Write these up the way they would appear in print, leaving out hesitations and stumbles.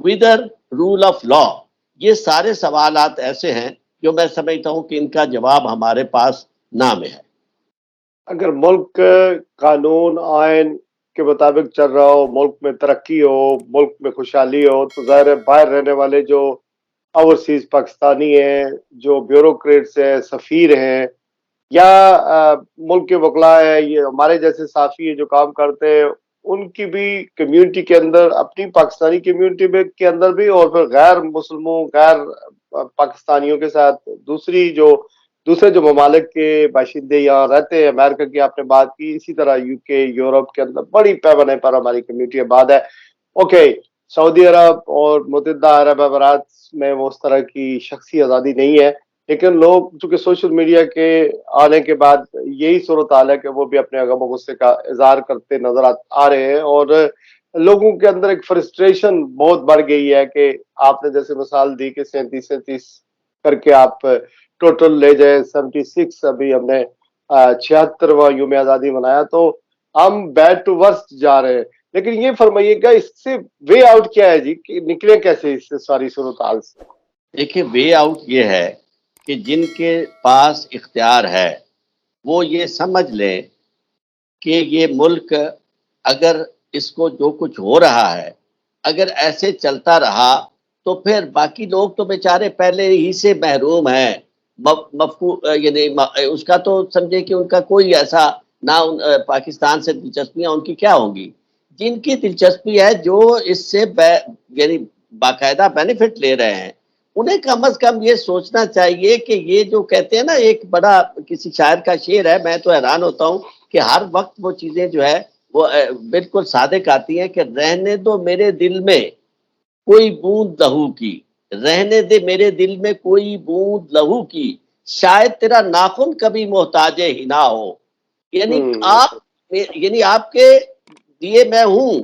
Whether role of law. یہ سارے سوالات ایسے ہیں جو میں سمجھتا ہوں کہ ان کا جواب ہمارے پاس نہ میں ہے. اگر ملک قانون آئین کے مطابق چل رہا ہو، ملک میں ترقی ہو، ملک میں خوشحالی ہو، تو ظاہر ہے باہر رہنے والے جو اوورسیز پاکستانی ہیں، جو بیوروکریٹس ہیں، سفیر ہیں، یا ملک کے وکلا ہیں، یہ ہمارے جیسے صحافی ہیں جو کام کرتے ہیں، ان کی بھی کمیونٹی کے اندر، اپنی پاکستانی کمیونٹی میں کے اندر بھی، اور پھر غیر مسلموں، غیر پاکستانیوں کے ساتھ دوسرے جو ممالک کے باشندے یہاں رہتے ہیں، امریکہ کی آپ نے بات کی، اسی طرح یو کے، یورپ کے اندر بڑی پیمانے پر ہماری کمیونٹی آباد ہے. اوکے، سعودی عرب اور متحدہ عرب امارات میں وہ اس طرح کی شخصی آزادی نہیں ہے، لیکن لوگ چونکہ سوشل میڈیا کے آنے کے بعد یہی صورتحال ہے کہ وہ بھی اپنے غم و غصے کا اظہار کرتے نظر آ رہے ہیں، اور لوگوں کے اندر ایک فرسٹریشن بہت بڑھ گئی ہے کہ آپ نے جیسے مثال دی کہ 37 کر کے آپ ٹوٹل لے جائیں 76، ابھی ہم نے 76واں یوم آزادی منایا، تو ہم بیڈ ٹو ورسٹ جا رہے ہیں. لیکن یہ فرمائیے گا اس سے وے آؤٹ کیا ہے جی، کہ نکلے کیسے اس سے ساری صورتحال سے؟ دیکھیے، وے آؤٹ یہ ہے کہ جن کے پاس اختیار ہے وہ یہ سمجھ لیں کہ یہ ملک اگر اس کو جو کچھ ہو رہا ہے اگر ایسے چلتا رہا تو پھر باقی لوگ تو بیچارے پہلے ہی سے محروم ہیں. یعنی اس کا تو سمجھے کہ ان کا کوئی ایسا نہ پاکستان سے دلچسپیاں ان کی کیا ہوں گی. جن کی دلچسپی ہے، جو اس سے یعنی باقاعدہ بینیفٹ لے رہے ہیں، انہیں کم از کم یہ سوچنا چاہیے کہ یہ جو کہتے ہیں نا، ایک بڑا کسی شاعر کا شعر ہے، میں تو حیران ہوتا ہوں کہ ہر وقت وہ چیزیں جو ہے وہ بالکل صادق آتی ہیں کہ رہنے دو میرے دل میں کوئی بوند لہو کی، رہنے دے میرے دل میں کوئی بوند لہو کی، شاید تیرا ناخن کبھی محتاج ہی نہ ہو. یعنی آپ کے لیے میں ہوں،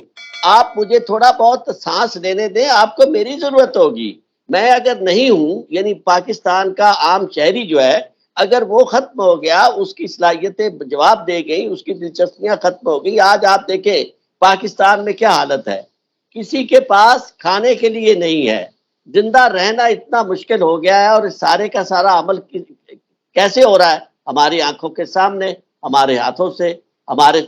آپ مجھے تھوڑا بہت سانس لینے دیں، آپ کو میری ضرورت ہوگی. میں اگر نہیں ہوں، یعنی پاکستان کا عام شہری جو ہے اگر وہ ختم ہو گیا، اس کی صلاحیتیں جواب دے گئی، اس کی دلچسپیاں ختم ہو گئی. آج آپ دیکھیں پاکستان میں کیا حالت ہے، کسی کے پاس کھانے کے لیے نہیں ہے، زندہ رہنا اتنا مشکل ہو گیا ہے. اور سارے کا سارا عمل کیسے ہو رہا ہے؟ ہماری آنکھوں کے سامنے، ہمارے ہاتھوں سے، ہمارے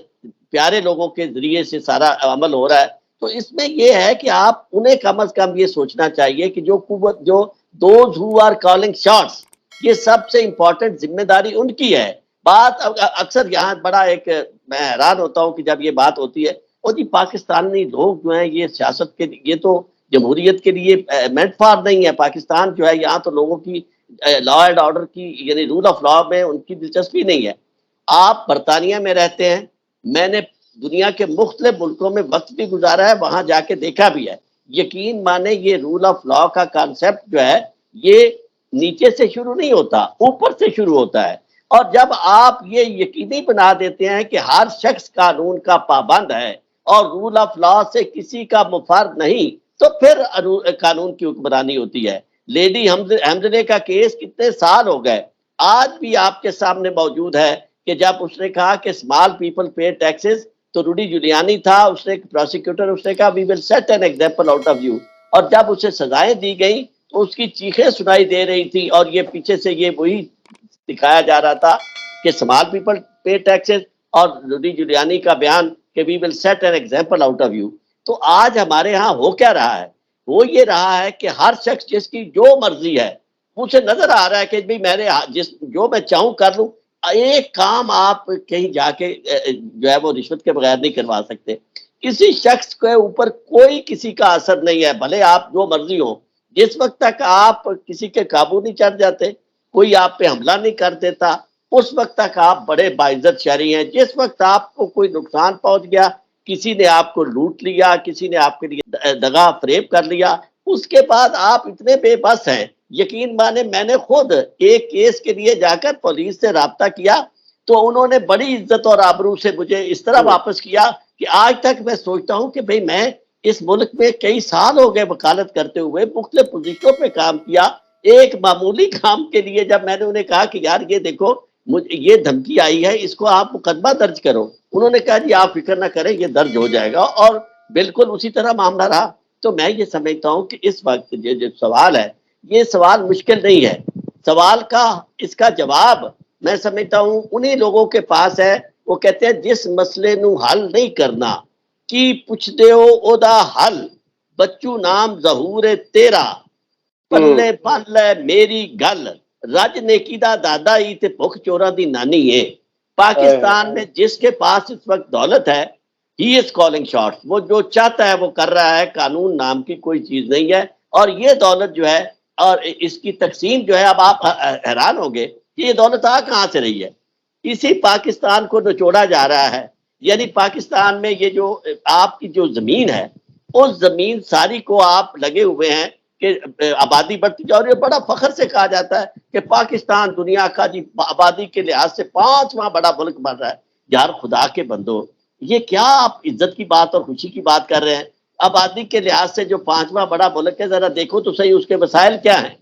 پیارے لوگوں کے ذریعے سے سارا عمل ہو رہا ہے. تو اس میں یہ ہے کہ آپ انہیں کم از کم یہ سوچنا چاہیے کہ جو قوت، جو those who are calling shots, یہ سب سے امپورٹنٹ ذمہ داری ان کی ہے. بات اکثر یہاں بڑا ایک میں حیران ہوتا ہوں کہ جب یہ بات ہوتی ہے، اور جی پاکستانی لوگ جو ہیں یہ سیاست کے، یہ تو جمہوریت کے لیے میٹ فار نہیں ہے. پاکستان جو ہے یہاں تو لوگوں کی لا اینڈ آرڈر کی، یعنی رول آف لا میں ان کی دلچسپی نہیں ہے. آپ برطانیہ میں رہتے ہیں، میں نے دنیا کے مختلف ملکوں میں وقت بھی گزارا ہے، وہاں جا کے دیکھا بھی ہے. یقین مانے یہ رول آف لا کا کانسیپٹ جو ہے یہ نیچے سے شروع نہیں ہوتا، اوپر سے شروع ہوتا ہے. اور جب آپ یہ یقینی بنا دیتے ہیں کہ ہر شخص قانون کا پابند ہے اور رول آف لا سے کسی کا مفر نہیں، تو پھر قانون کی حکمرانی ہوتی ہے. لیڈی حمزلے کا کیس کتنے سال ہو گئے، آج بھی آپ کے سامنے موجود ہے کہ جب اس نے کہا کہ اسمال پیپل پے ٹیکسز، تو روڈی جولیانی تھا، اس نے پروسیکیوٹر، اس نے کہا we will set an example out of you. اور جب اسے سزائیں دی گئیں تو اس کی چیخیں سنائی دے رہی تھی، اور یہ پیچھے سے یہ وہی دکھایا جا رہا تھا کہ اسمال پیپل پے ٹیکسز، اور روڈی جولیانی کا بیان کہ we will set an example out of you. تو آج ہمارے ہاں ہو کیا رہا ہے؟ وہ یہ رہا ہے کہ ہر شخص جس کی جو مرضی ہے، مجھے نظر آ رہا ہے کہ میرے جو میں چاہوں کر لوں. ایک کام آپ کہیں جا کے جو ہے وہ رشوت کے بغیر نہیں کروا سکتے. کسی شخص کے اوپر کوئی کسی کا اثر نہیں ہے، بھلے آپ جو مرضی ہو. جس وقت تک آپ کسی کے قابو نہیں چڑھ جاتے، کوئی آپ پہ حملہ نہیں کر دیتا، اس وقت تک آپ بڑے باعزت شہری ہیں. جس وقت آپ کو کوئی نقصان پہنچ گیا، کسی نے آپ کو لوٹ لیا، کسی نے آپ کے لیے دغا فریب کر لیا، اس کے بعد آپ اتنے بے بس ہیں. یقین مانے میں نے خود ایک کیس کے لیے جا کر پولیس سے رابطہ کیا، تو انہوں نے بڑی عزت اور آبرو سے مجھے اس طرح واپس کیا کہ آج تک میں سوچتا ہوں کہ بھئی میں اس ملک میں کئی سال ہو گئے وکالت کرتے ہوئے، مختلف پوزیشنوں پہ کام کیا. ایک معمولی کام کے لیے جب میں نے انہیں کہا کہ یار یہ دیکھو مجھے یہ دھمکی آئی ہے، اس کو آپ مقدمہ درج کرو، انہوں نے کہا جی آپ فکر نہ کریں، یہ درج ہو جائے گا. اور بالکل اسی طرح معاملہ رہا. تو میں یہ سمجھتا ہوں کہ اس وقت یہ جو سوال ہے یہ سوال مشکل نہیں ہے. سوال کا اس کا جواب میں سمجھتا ہوں انہی لوگوں کے پاس ہے. وہ کہتے ہیں جس مسئلے نو حل نہیں کرنا کی پوچھ دیو او دا حل بچو نام ظہور تیرا پلے پلے میری گل رج نیکی دا دادا ہی تے بھوک چورا دی نانی ہے. پاکستان میں جس کے پاس اس وقت دولت ہے ہی از کالنگ شاٹس. وہ جو چاہتا ہے وہ کر رہا ہے. قانون نام کی کوئی چیز نہیں ہے. اور یہ دولت جو ہے اور اس کی تقسیم جو ہے اب آپ حیران ہوں گے یہ دولت آ کہاں سے رہی ہے. اسی پاکستان کو نچوڑا جا رہا ہے. یعنی پاکستان میں یہ جو آپ کی جو زمین ہے اس زمین ساری کو آپ لگے ہوئے ہیں کہ آبادی بڑھتی جا رہی ہے. بڑا فخر سے کہا جاتا ہے کہ پاکستان دنیا کا جی آبادی کے لحاظ سے 5واں بڑا ملک بن رہا ہے. یار خدا کے بندو یہ کیا آپ عزت کی بات اور خوشی کی بات کر رہے ہیں. آبادی کے لحاظ سے جو 5واں بڑا ملک ہے ذرا دیکھو تو صحیح اس کے وسائل کیا ہیں.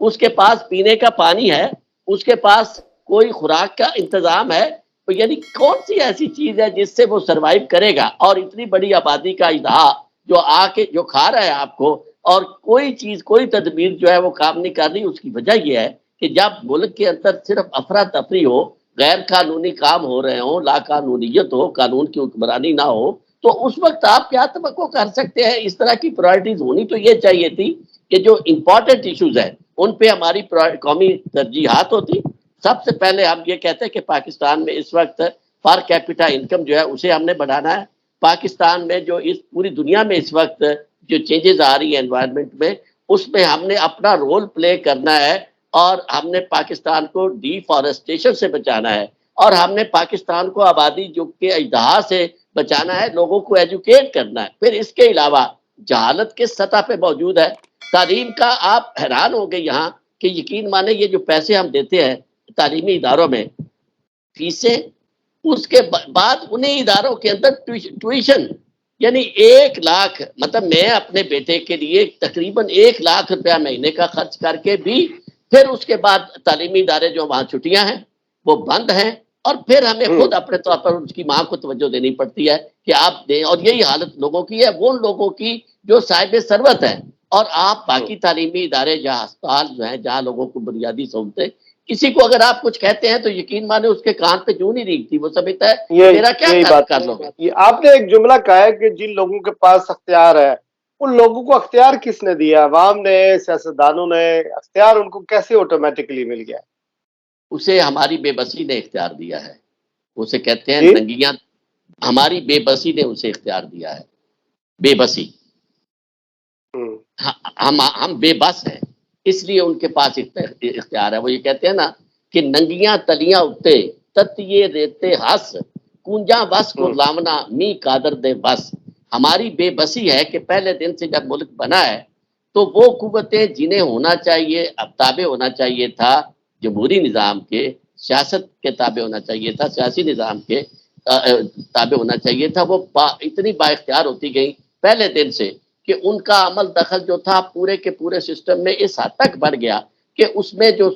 اس کے پاس پینے کا پانی ہے, اس کے پاس کوئی خوراک کا انتظام ہے. یعنی کون سی ایسی چیز ہے جس سے وہ سروائیو کرے گا. اور اتنی بڑی آبادی کا اجدہا جو آ کے جو کھا رہا ہے آپ کو اور کوئی چیز کوئی تدبیر جو ہے وہ کام نہیں کر رہی. اس کی وجہ یہ ہے کہ جب ملک کے اندر صرف افراتفری ہو, غیر قانونی کام ہو رہے ہوں, لا قانونیت ہو, قانون کی حکمرانی نہ ہو, تو اس وقت آپ کیا توقع کر سکتے ہیں. اس طرح کی پرائرٹیز ہونی تو یہ چاہیے تھی کہ جو امپورٹنٹ ایشوز ہیں ان پہ ہماری قومی ترجیحات ہوتی. سب سے پہلے ہم یہ کہتے ہیں کہ پاکستان میں اس وقت پر کیپٹا انکم جو ہے اسے ہم نے بڑھانا ہے. پاکستان میں جو اس پوری دنیا میں اس وقت جو چینجز آ رہی ہیں انوائرمنٹ میں اس میں ہم نے اپنا رول پلے کرنا ہے. اور ہم نے پاکستان کو ڈی فارسٹیشن سے بچانا ہے. اور ہم نے پاکستان کو آبادی جو کے اجدہا سے بچانا ہے. لوگوں کو ایجوکیٹ کرنا ہے. پھر اس کے علاوہ جہالت کس سطح پہ موجود ہے. تعلیم کا آپ حیران ہو گئے یہاں کہ یقین مانے یہ جو پیسے ہم دیتے ہیں تعلیمی اداروں میں فیسیں, اس کے بعد انہیں اداروں کے اندر ٹیوشن یعنی 1 لاکھ مطلب میں اپنے بیٹے کے لیے تقریباً 1 لاکھ روپیہ مہینے کا خرچ کر کے بھی پھر اس کے بعد تعلیمی ادارے جو وہاں چھٹیاں ہیں وہ بند ہیں. اور پھر ہمیں خود اپنے طور پر اس کی ماں کو توجہ دینی پڑتی ہے کہ آپ دیں. اور یہی حالت لوگوں کی ہے, وہ لوگوں کی جو صاحب ثروت ہے. اور آپ باقی تعلیمی ادارے جہاں ہسپتال جو ہیں جہاں لوگوں کو بنیادی سہولتیں کسی کو اگر آپ کچھ کہتے ہیں تو یقین مانے اس کے کان پہ جوں نہیں ریگتی. وہ سمجھتا ہے میرا کیا کر لو گے. یہ آپ نے ایک جملہ کہا ہے کہ جن لوگوں کے پاس اختیار ہے ان لوگوں کو اختیار کس نے دیا؟ عوام نے, سیاستدانوں نے؟ اختیار ان کو کیسے آٹومیٹکلی مل گیا؟ اسے ہماری بے بسی نے اختیار دیا ہے. اسے کہتے ہیں جی؟ ننگیاں. ہماری بے بسی نے اسے اختیار دیا ہے. بے بسی. ہم بے بس ہیں اس لیے ان کے پاس اختیار ہے. وہ یہ کہتے ہیں نا کہ ننگیاں تلیاں اٹھتے تتیے ریتے ہس کنجا بس کو لامنا می قادر دے بس. ہماری بے بسی ہے کہ پہلے دن سے جب ملک بنا ہے تو وہ قوتیں جنہیں ہونا چاہیے اب تابع ہونا چاہیے تھا جمہوری نظام کے, سیاست کے تابع ہونا چاہیے تھا, سیاسی نظام کے تابع ہونا چاہیے تھا, وہ اتنی با اختیار ہوتی گئی پہلے دن سے کہ ان کا عمل دخل جو تھا پورے کے پورے سسٹم میں اس حد تک بڑھ گیا کہ اس میں جو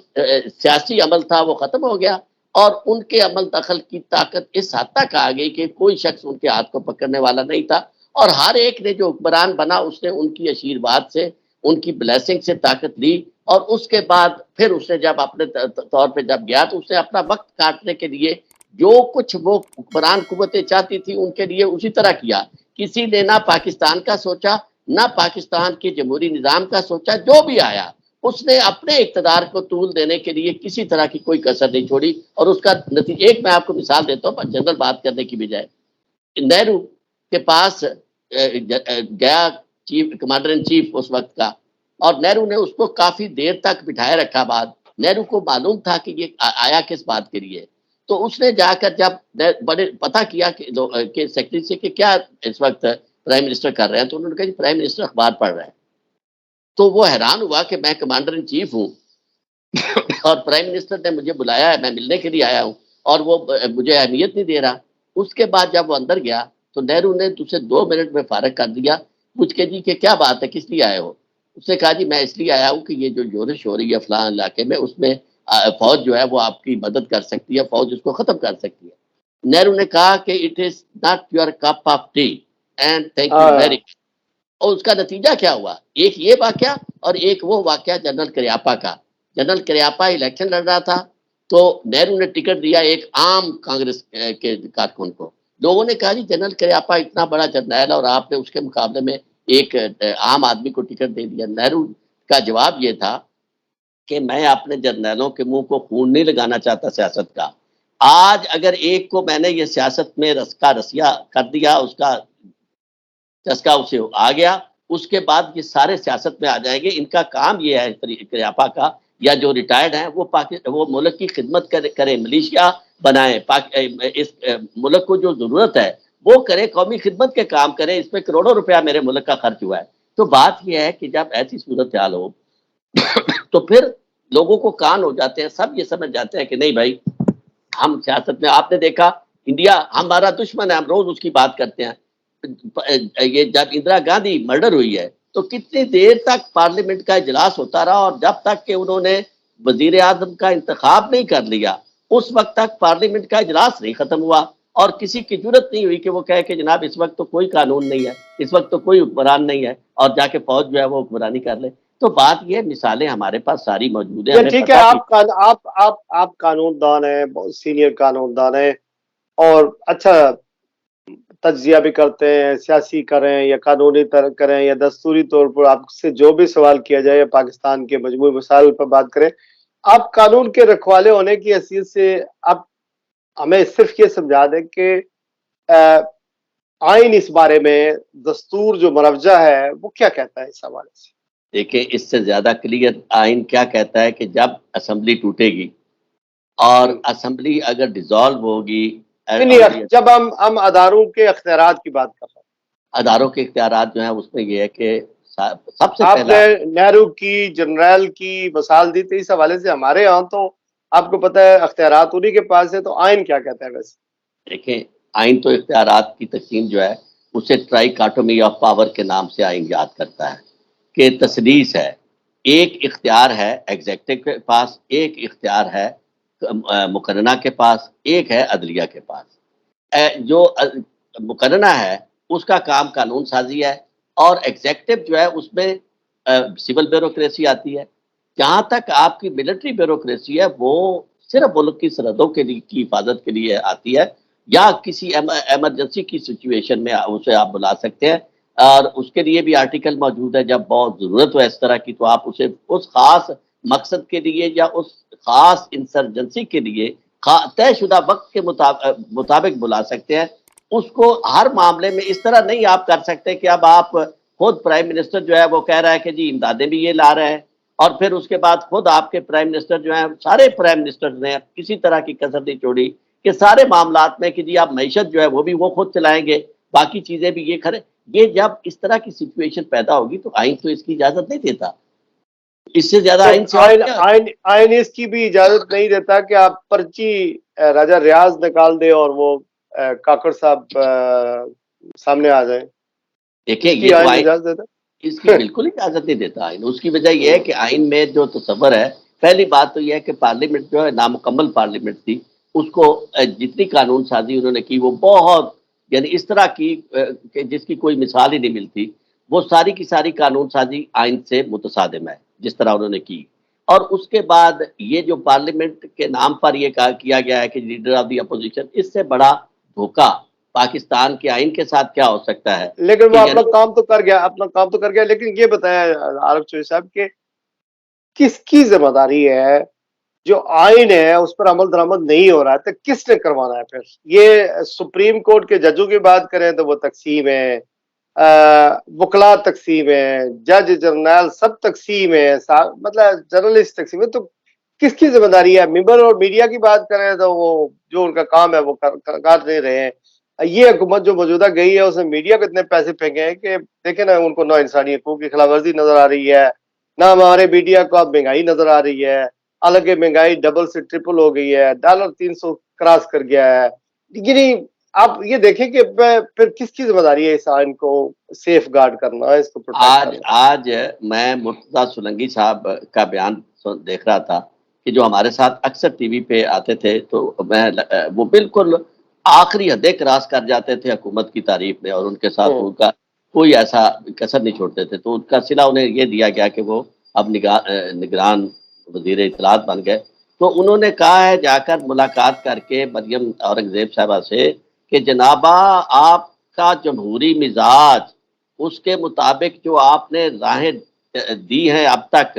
سیاسی عمل تھا وہ ختم ہو گیا. اور ان کے عمل دخل کی طاقت اس حد تک آ گئی کہ کوئی شخص ان کے ہاتھ کو پکڑنے والا نہیں تھا. اور ہر ایک نے جو حکمران بنا اس نے ان کی آشیرواد سے ان کی بلیسنگ سے طاقت لی. اور اس کے بعد پھر اس نے جب اپنے طور پہ جب گیا تو اس نے اپنا وقت کاٹنے کے لیے جو کچھ وہ حکمران قوتیں چاہتی تھی ان کے لیے اسی طرح کیا. کسی نے نہ پاکستان کا سوچا نہ پاکستان کے جمہوری نظام کا سوچا. جو بھی آیا اس نے اپنے اقتدار کو طول دینے کے لیے کسی طرح کی کوئی کسر نہیں چھوڑی. اور اس کا نتیجہ ایک میں آپ کو مثال دیتا ہوں جنرل بات کرنے کی بجائے. نہرو کے پاس گیا چیف کمانڈر ان چیف اس وقت کا, اور نہرو نے اس کو کافی دیر تک بٹھائے رکھا. بعد نہرو کو معلوم تھا کہ یہ آیا کس بات کے لیے, تو اس نے جا کر جب بڑے پتہ کیا کہ سیکرٹری سے کہ کیا اس وقت پرائم منسٹر کر رہے ہیں, تو انہوں نے کہا جی پرائم منسٹر اخبار پڑھ رہے ہیں. تو وہ حیران ہوا کہ میں کمانڈر ان چیف ہوں اور پرائم منسٹر نے مجھے بلایا ہے, میں ملنے کے لیے آیا ہوں اور وہ مجھے اہمیت نہیں دے رہا. اس کے بعد جب وہ اندر گیا تو نہرو نے اسے 2 منٹ میں فارغ کر دیا. پوچھ کے جی کہ کیا بات ہے, کس لیے آئے ہو؟ اس نے کہا جی میں اس لیے آیا ہوں کہ یہ جو یورش ہو رہی ہے فلاں علاقے میں اس میں فوج جو ہے وہ آپ کی مدد کر سکتی ہے, فوج اس کو ختم کر سکتی ہے. نہرو نے کہا کہ it is not your cup of T and thank you very much. اور اس کا نتیجہ کیا ہوا؟ ایک یہ واقعہ اور ایک وہ واقعہ جنرل کریاپا کا. جنرل کریاپا الیکشن لڑ رہا تھا تو نہرو نے ٹکٹ دیا ایک عام کانگریس کے کارکن کو. لوگوں نے کہا جی جنرل کریاپا اتنا بڑا جرنیل اور آپ نے اس کے مقابلے میں ایک عام آدمی کو ٹکٹ دے دیا. نہرو کا جواب یہ تھا کہ میں اپنے جرنیلوں کے منہ کو خون نہیں لگانا چاہتا سیاست کا. آج اگر ایک کو میں نے یہ سیاست میں رسیا کر دیا، اس کا چسکا اسے آ گیا، اس کے بعد یہ سارے سیاست میں آ جائیں گے. ان کا کام یہ ہے کریاپا کا یا جو ریٹائرڈ ہیں وہ ملک کی خدمت کریں، ملیشیا بنائیں، اس ملک کو جو ضرورت ہے وہ کریں، قومی خدمت کے کام کریں. اس میں کروڑوں روپیہ میرے ملک کا خرچ ہوا ہے. تو بات یہ ہے کہ جب ایسی صورتحال ہو تو پھر لوگوں کو کان ہو جاتے ہیں، سب یہ سمجھ جاتے ہیں کہ نہیں بھائی ہم سیاست میں. آپ نے دیکھا انڈیا ہمارا دشمن ہے، ہم روز اس کی بات کرتے ہیں. یہ جب اندرا گاندھی مرڈر ہوئی ہے تو کتنی دیر تک پارلیمنٹ کا اجلاس ہوتا رہا، اور جب تک کہ انہوں نے وزیر اعظم کا انتخاب نہیں کر لیا اس وقت تک پارلیمنٹ کا اجلاس نہیں ختم ہوا. اور کسی کی ضرورت نہیں ہوئی کہ وہ کہے کہ جناب اس وقت تو کوئی قانون نہیں ہے، اس وقت تو کوئی حکمران نہیں ہے، اور جا کے فوج جو ہے وہ حکمرانی کر لے. تو بات یہ مثالیں ہمارے پاس ساری موجود ہیں. یہ ہمیں ٹھیک ہے، پتہ آپ قانون دان ہیں، بہت سینئر قانون دان ہیں، اور اچھا تجزیہ بھی کرتے ہیں، سیاسی کریں یا قانونی کریں یا دستوری طور پر آپ سے جو بھی سوال کیا جائے یا پاکستان کے مجموعی مسائل پر بات کریں. آپ قانون کے رکھوالے ہونے کی حیثیت سے آپ ہمیں صرف یہ سمجھا دیں کہ آئین اس بارے میں، دستور جو مروجہ ہے وہ کیا کہتا ہے اس حوالے سے؟ دیکھیں اس سے زیادہ کلیئر آئین کیا کہتا ہے کہ جب اسمبلی ٹوٹے گی اور اسمبلی اگر ڈیزالو ہوگی، نہیں، جب ہم اداروں کے اختیارات کی بات کر رہے ہیں، اداروں کے اختیارات جو ہیں اس میں یہ ہے کہ سب سے آپ پہلا نے نہرو کی، جنرل کی مثال دی تھی، اس حوالے سے ہمارے ہاں تو آپ کو پتہ ہے اختیارات انہی کے پاس ہے. تو آئین کیا کہتا ہے ویسے؟ دیکھیں آئین تو اختیارات کی تقسیم جو ہے اسے ٹرائی کاٹومی آف پاور کے نام سے آئین یاد کرتا ہے کہ تسلیس ہے. ایک اختیار ہے ایگزیکٹو کے پاس، ایک اختیار ہے مقننہ کے پاس، ایک ہے عدلیہ کے پاس. جو مقننہ ہے اس کا کام قانون سازی ہے، اور ایگزیکٹو جو ہے اس میں سول بیوروکریسی آتی ہے. جہاں تک آپ کی ملٹری بیوروکریسی ہے وہ صرف ملک کی سرحدوں کے لیے کی حفاظت کے لیے آتی ہے، یا کسی ایمرجنسی کی سچویشن میں اسے آپ بلا سکتے ہیں. اور اس کے لیے بھی آرٹیکل موجود ہے، جب بہت ضرورت ہو اس طرح کی تو آپ اسے اس خاص مقصد کے لیے یا اس خاص انسرجنسی کے لیے طے شدہ وقت کے مطابق بلا سکتے ہیں. اس کو ہر معاملے میں اس طرح نہیں آپ کر سکتے کہ اب آپ خود پرائم منسٹر جو ہے وہ کہہ رہا ہے کہ جی امدادیں بھی یہ لا رہے ہیں، اور پھر اس کے بعد خود آپ کے پرائم منسٹر جو ہیں، سارے پرائم منسٹر نے کسی طرح کی کسر نہیں چھوڑی کہ سارے معاملات میں کہ جی آپ معیشت جو ہے وہ بھی وہ خود چلائیں گے، باقی چیزیں بھی یہ کریں. یہ جب اس طرح کی سچویشن پیدا ہوگی تو آئین تو اس کی اجازت نہیں دیتا. اس سے زیادہ آئین سے اور کیا؟ آئین اس کی بھی اجازت نہیں دیتا کہ آپ پرچی راجہ ریاض نکال دے اور وہ کاکڑ صاحب سامنے آ جائیں. دیکھیں اس یہ کی تو آئین آئین اجازت دیتا اس کی بالکل اجازت نہیں دیتا آئین. اس کی وجہ یہ ہے کہ آئین میں جو تصور ہے، پہلی بات تو یہ ہے کہ پارلیمنٹ جو ہے نامکمل پارلیمنٹ تھی، اس کو جتنی قانون سازی انہوں نے کی وہ بہت یعنی اس طرح کی کہ جس کی کوئی مثال ہی نہیں ملتی. وہ ساری کی ساری قانون سازی آئین سے متصادم ہے جس طرح انہوں نے کی. اور اس کے بعد یہ جو پارلیمنٹ کے نام پر یہ کیا گیا ہے کہ لیڈر آف دی اپوزیشن، اس سے بڑا دھوکہ پاکستان کے آئین کے ساتھ کیا ہو سکتا ہے لیکن کہ وہ اپنا کام تو کر گیا. لیکن یہ بتایا عارف چوہدری صاحب کہ کس کی ذمہ داری ہے جو آئین ہے اس پر عمل درآمد نہیں ہو رہا ہے تو کس نے کروانا ہے؟ پھر یہ سپریم کورٹ کے ججوں کی بات کریں تو وہ تقسیم ہے، وکلا تقسیم ہے، جج جنرل سب تقسیم ہے، مطلب جرنلسٹ تقسیم ہے. تو کس کی ذمہ داری ہے؟ ممبر اور میڈیا کی بات کریں تو وہ جو ان کا کام ہے وہ کر نہیں رہے ہیں. یہ حکومت جو موجودہ گئی ہے اس میں میڈیا کو اتنے پیسے پھینکے ہیں کہ دیکھیں نا، ان کو نہ انسانی حقوق کی خلاف ورزی نظر آ رہی ہے، نہ ہمارے میڈیا کو اب مہنگائی نظر آ رہی ہے. حالانکہ مہنگائی ڈبل سے ٹرپل ہو گئی ہے، ڈالر 300 کراس کر گیا ہے. یعنی آپ یہ دیکھیں کہ پھر کس کی ذمہ داری ہے اس آئین کو سیف گارڈ کرنا، اس کو پروٹیکٹ کرنا؟ آج میں مرتضیٰ سولنگی صاحب کا بیان دیکھ رہا تھا کہ جو ہمارے ساتھ اکثر ٹی وی پہ آتے تھے، تو وہ بالکل آخری حد کراس کر جاتے تھے حکومت کی تعریف میں، اور ان کے ساتھ ان کا کوئی ایسا کسر نہیں چھوڑتے تھے. تو ان کا صلہ انہیں یہ دیا گیا کہ وہ اب نگران وزیر اطلاعات بن گئے. تو انہوں نے کہا ہے جا کر ملاقات کر کے مریم اورنگزیب صاحبہ سے کہ جنابہ آپ کا جمہوری مزاج، اس کے مطابق جو آپ نے راہیں دی ہیں اب تک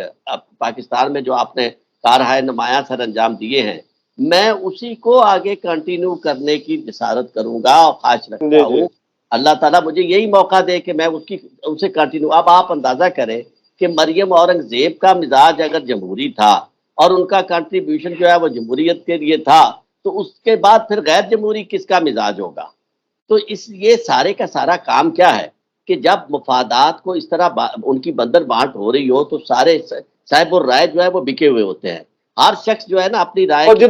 پاکستان میں، جو آپ نے کارہائے نمایاں سر انجام دیے ہیں، میں اسی کو آگے کنٹینیو کرنے کی جسارت کروں گا اور خواہش رکھتا جی جی ہوں. اللہ تعالیٰ مجھے یہی موقع دے کہ میں اسے کنٹینیو. اب آپ اندازہ کریں کہ مریم اورنگزیب کا مزاج اگر جمہوری تھا اور ان کا کنٹریبیوشن جو ہے وہ جمہوریت کے لیے تھا، تو اس کے بعد پھر غیر جمہوری کس کا مزاج ہوگا؟ تو یہ سارے کا سارا کام کیا ہے کہ جب مفادات کو اس طرح ان کی بندر بانٹ ہو رہی ہو تو سارے صاحب الرائے جو ہے وہ بکے ہوئے ہوتے ہیں. ہر شخص جو ہے نا اپنی رائے اور کی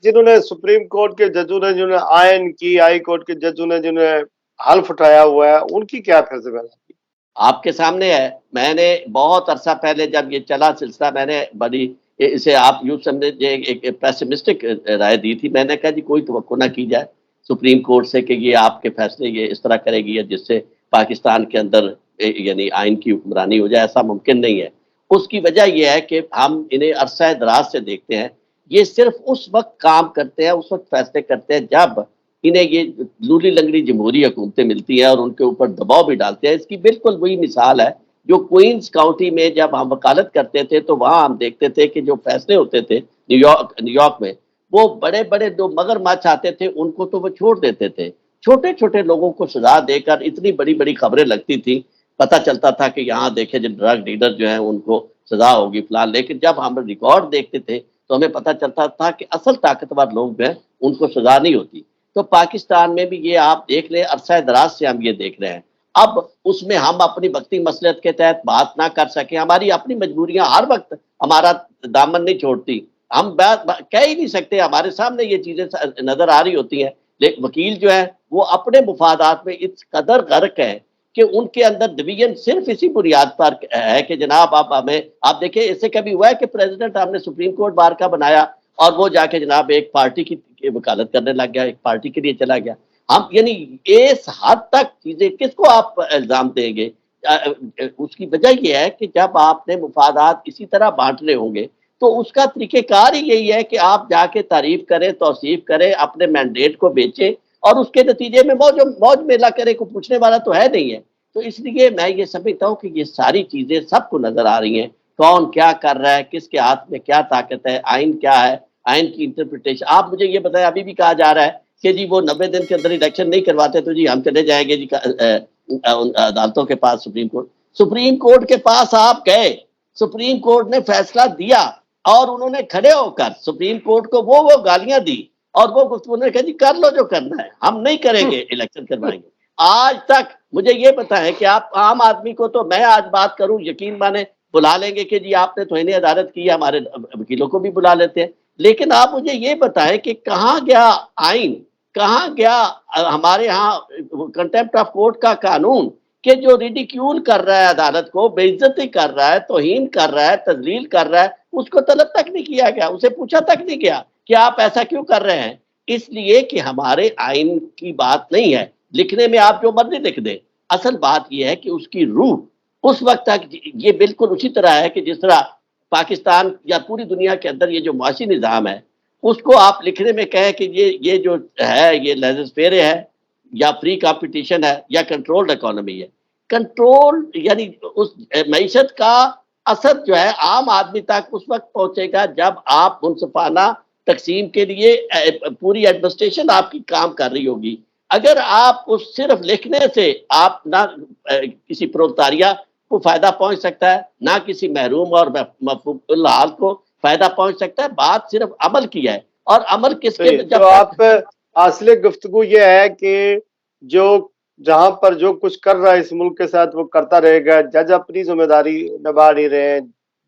جنہوں نے سپریم کورٹ کے ججوں نے، جنہوں نے آئین کی، ہائی کورٹ کے ججوں نے جنہوں نے حلف اٹھایا ہوا ہے، ان کی کیا پھر ذمہ داری؟ آپ کے سامنے ہے. میں نے بہت عرصہ پہلے جب یہ چلا سلسلہ، میں نے بڑی اسے آپ یوں سمجھے ایک پیسمسٹک رائے دی تھی. میں نے کہا جی کوئی توقع نہ کی جائے سپریم کورٹ سے کہ یہ آپ کے فیصلے یہ اس طرح کرے گی جس سے پاکستان کے اندر یعنی آئین کی حکمرانی ہو جائے. ایسا ممکن نہیں ہے. اس کی وجہ یہ ہے کہ ہم انہیں عرصہ دراز سے دیکھتے ہیں. یہ صرف اس وقت کام کرتے ہیں، اس وقت فیصلے کرتے ہیں جب انہیں یہ لولی لنگڑی جمہوری حکومتیں ملتی ہیں اور ان کے اوپر دباؤ بھی ڈالتے ہیں. اس کی بالکل وہی مثال ہے جو کوئنز کاؤنٹی میں جب ہم وکالت کرتے تھے تو وہاں ہم دیکھتے تھے کہ جو فیصلے ہوتے تھے نیو یارک میں، وہ بڑے بڑے جو مگر مچھ آتے تھے ان کو تو وہ چھوڑ دیتے تھے. چھوٹے چھوٹے لوگوں کو سزا دے کر اتنی بڑی بڑی خبریں لگتی تھی، پتہ چلتا تھا کہ یہاں دیکھیں جو ڈرگ ڈیلر جو ہیں ان کو سزا ہوگی فلان. لیکن جب ہم ریکارڈ دیکھتے تھے تو ہمیں پتہ چلتا تھا کہ اصل طاقتور لوگ جو ہیں ان کو سزا نہیں ہوتی. تو پاکستان میں بھی یہ آپ دیکھ لیں، عرصہ دراز سے ہم یہ دیکھ رہے ہیں. اب اس میں ہم اپنی وقتی مصلحت کے تحت بات نہ کر سکیں، ہماری اپنی مجبوریاں ہر وقت ہمارا دامن نہیں چھوڑتی. ہم کہہ ہی نہیں سکتے، ہمارے سامنے یہ چیزیں نظر آ رہی ہوتی ہیں. لیکن وکیل جو ہے وہ اپنے مفادات میں اس قدر غرق ہے کہ ان کے اندر ڈویژن صرف اسی بنیاد پر ہے کہ جناب آپ دیکھیں اس سے کبھی ہوا ہے کہ پریزیڈنٹ ہم نے سپریم کورٹ بار کا بنایا اور وہ جا کے جناب ایک پارٹی کی وکالت کرنے لگ گیا، ایک پارٹی کے لیے چلا گیا. ہم یعنی اس حد تک چیزیں کس کو آپ الزام دیں گے؟ اس کی وجہ یہ ہے کہ جب آپ نے مفادات اسی طرح بانٹنے ہوں گے تو اس کا طریقہ کار ہی یہی ہے کہ آپ جا کے تعریف کریں، توصیف کریں، اپنے مینڈیٹ کو بیچیں اور اس کے نتیجے میں موج میلہ کرے. کو پوچھنے والا تو ہے نہیں ہے. تو اس لیے میں یہ سمجھتا ہوں کہ یہ ساری چیزیں سب کو نظر آ رہی ہیں، کون کیا کر رہا ہے، کس کے ہاتھ میں کیا طاقت ہے، آئین کیا ہے، آئین کی انٹرپریٹیشن. آپ مجھے یہ بتائیں، ابھی بھی کہا جا رہا ہے کہ جی وہ 90 دن کے اندر الیکشن نہیں کرواتے تو جی ہم چلے جائیں گے جی عدالتوں کے پاس، سپریم کورٹ کے پاس آپ گئے، سپریم کورٹ نے فیصلہ دیا اور انہوں نے کھڑے ہو کر سپریم کورٹ کو وہ گالیاں دی اور وہ گفتگو نے کہا جی کر لو جو کرنا ہے، ہم نہیں کریں گے، الیکشن کروائیں گے. آج تک مجھے یہ پتا ہے کہ آپ عام آدمی کو، تو میں آج بات کروں یقین مانے بلا لیں گے کہ جی آپ نے توہین عدالت کی، ہمارے وکیلوں کو بھی بلا لیتے ہیں. لیکن آپ مجھے یہ بتائیں کہ کہاں گیا آئین، کہاں گیا ہمارے ہاں کنٹیمپٹ آف کورٹ کا قانون کہ جو ریڈیکیول کر رہا ہے عدالت کو، بے عزتی کر رہا ہے، توہین کر رہا ہے، تذلیل کر رہا ہے، اس کو طلب تک نہیں کیا گیا، اسے پوچھا تک نہیں گیا کہ آپ ایسا کیوں کر رہے ہیں. اس لیے کہ ہمارے آئین کی بات نہیں ہے، لکھنے میں آپ جو مرضی لکھ دیں. اصل بات یہ ہے کہ اس کی روح اس وقت تک یہ بالکل اسی طرح ہے کہ جس طرح پاکستان یا پوری دنیا کے اندر یہ جو معاشی نظام ہے اس کو آپ لکھنے میں کہیں کہ یہ جو ہے یہ لیزر فیئر ہے یا فری کمپٹیشن ہے یا کنٹرولڈ اکانومی ہے. کنٹرول یعنی اس معیشت کا اثر جو ہے عام آدمی تک اس وقت پہنچے گا جب آپ منصفانہ تقسیم کے لیے پوری ایڈمنسٹریشن آپ کی کام کر رہی ہوگی. اگر آپ اس صرف لکھنے سے آپ نہ کسی پرولتاریہ کو فائدہ پہنچ سکتا ہے، نہ کسی محروم اور مفقود الحال کو فائدہ پہنچ سکتا ہے. بات صرف عمل کی ہے، اور عمل کس کے تو آپ اصل گفتگو یہ ہے کہ جو جہاں پر جو کچھ کر رہا ہے اس ملک کے ساتھ وہ کرتا رہے گا. جج اپنی ذمہ داری نبھا نہیں رہے ہیں،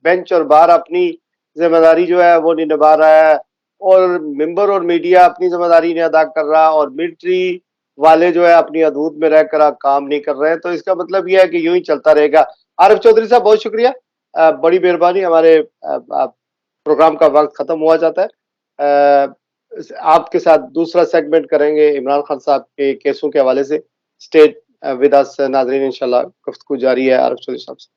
بینچ اور بار اپنی ذمہ داری جو ہے وہ نہیں نبھا رہا ہے، اور ممبر اور میڈیا اپنی ذمہ داری نہیں ادا کر رہا، اور ملٹری والے جو ہے اپنی حدود میں رہ کر کام نہیں کر رہے ہیں. تو اس کا مطلب یہ ہے کہ یوں ہی چلتا رہے گا. عارف چودھری صاحب بہت شکریہ، بڑی مہربانی. ہمارے پروگرام کا وقت ختم ہوا جاتا ہے. آپ کے ساتھ دوسرا سیگمنٹ کریں گے عمران خان صاحب کے کیسوں کے حوالے سے. اسٹیٹ ود اس ناظرین انشاءاللہ گفتگو جاری ہے عارف چودھری صاحب سے.